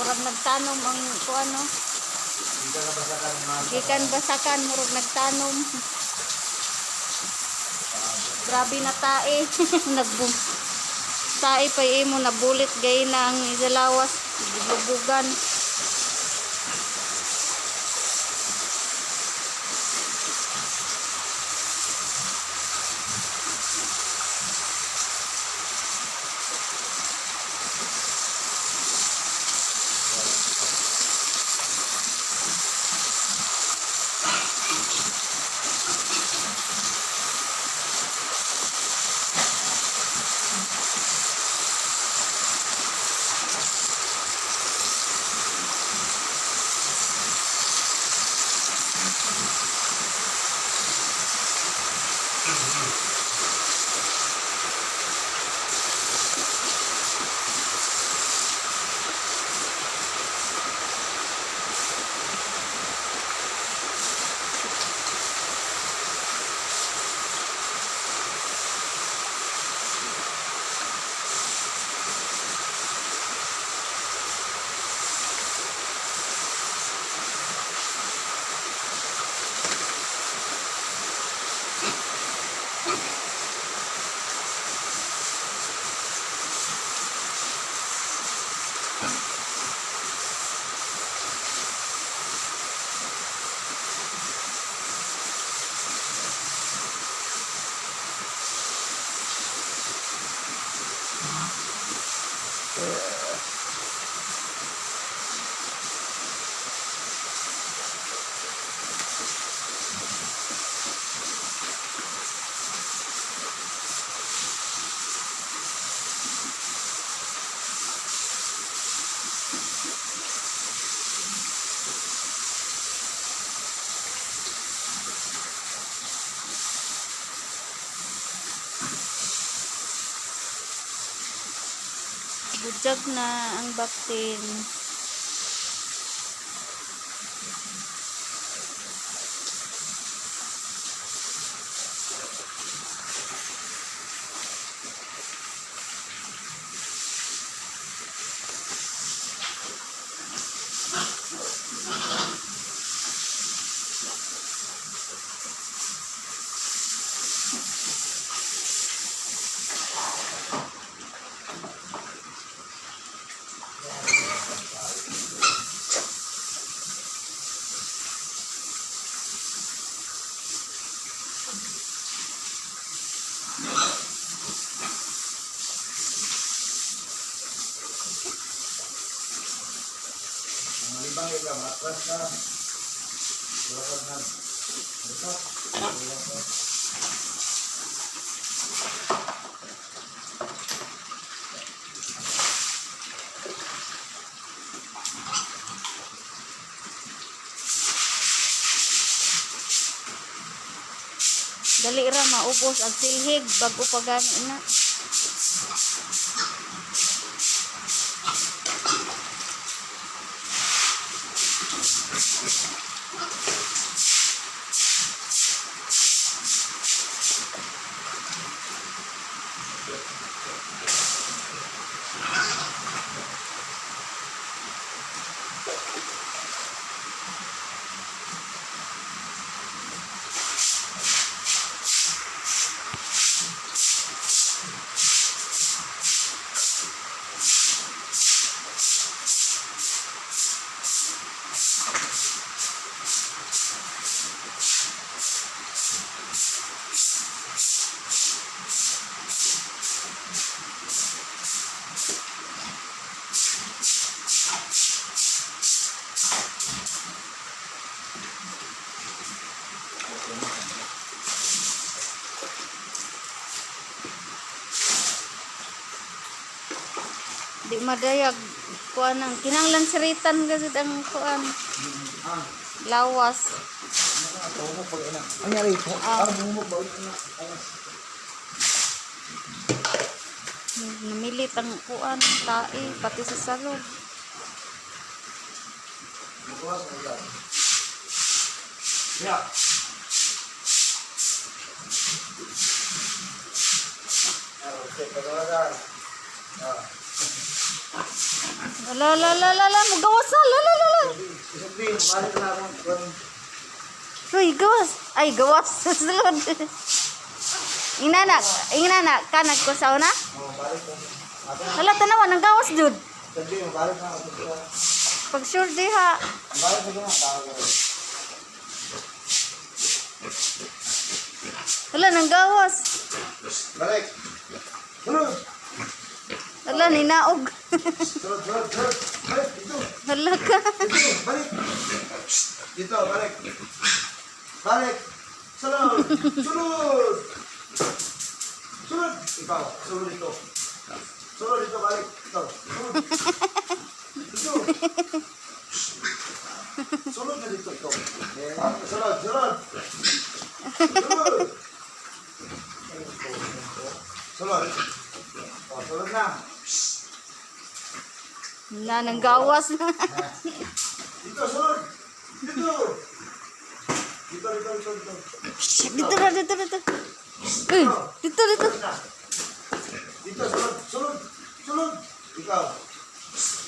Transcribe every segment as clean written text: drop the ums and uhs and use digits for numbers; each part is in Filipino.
murag nagtanom ang kuan no. Gikan basakan murag nagtanom. Grabe na tae. Nagbum. Tae pa imo na bulit gay na ang isalawas, bubugan. Budyag na ang baktin. Malibang ikaw, matras ka. Bulakad na. Ito. Bulakad. Dali ra maubos ang silhig bago pa gani na. Di madayag kuan ang kinahanglan siritan gud ang kuan lawas. Tumok pag ina. Ang yari ko. Para bumuk ba ina. Namilit ang kuan tae pati sa salog. Ya. Okay, pagkawagan. La, magawas na. La. Sabihin, balik na akong Uy, gawas. Ay, gawas. Sulod. Ingana, kanag ko sa una. balik ko. Hala, tanawa, nang gawas, Jud. Sabihin, balik na ako sa... Pag sure di ha. Balik na gano'n, tawag ko. Hala, nang gawas. Balik! Sunod! Hala, ninaog. Sunod! Balik! Dito! Hala ka. Dito! Balik! Dito, balik! Balik! Sunod! Sunod! Sunod! Ikaw, sunod dito. Sunod dito, balik. Ikaw, sunod. Dito. Sunod na dito, ikaw. Sunod! Sunod! Sunod! O, sunod na. Hala, nang gawas na. Dito, sunod! Dito! Dito. Dito na. Uy, dito. Dito, sunod. Ikaw.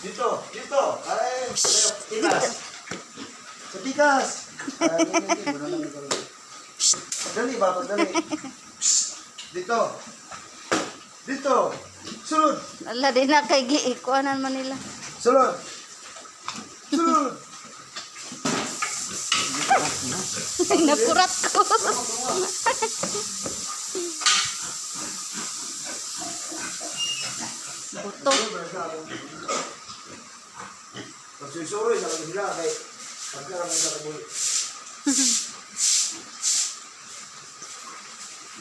Dito. Ay, tikas. Sa tikas. Dali. Dito. Sunod. Hala, di na kay giikuanan man nila. Sunod. Nakurat ko. Buto. Pagsusuri sa sila kay pagkarang nila kabuli.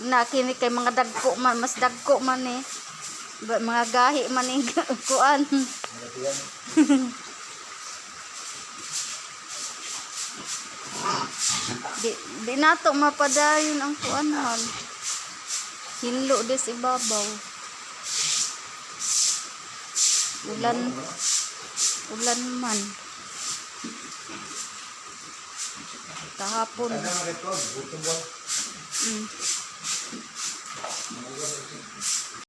Nakini kay mga dagko man, mas dagko man eh. Mga gahi man eh kuan. Di nato mapadayon ang kuan man. Hinlo des ibabaw. Ulan man. Kahapon. Ano nga ito? Butong ba? Mm.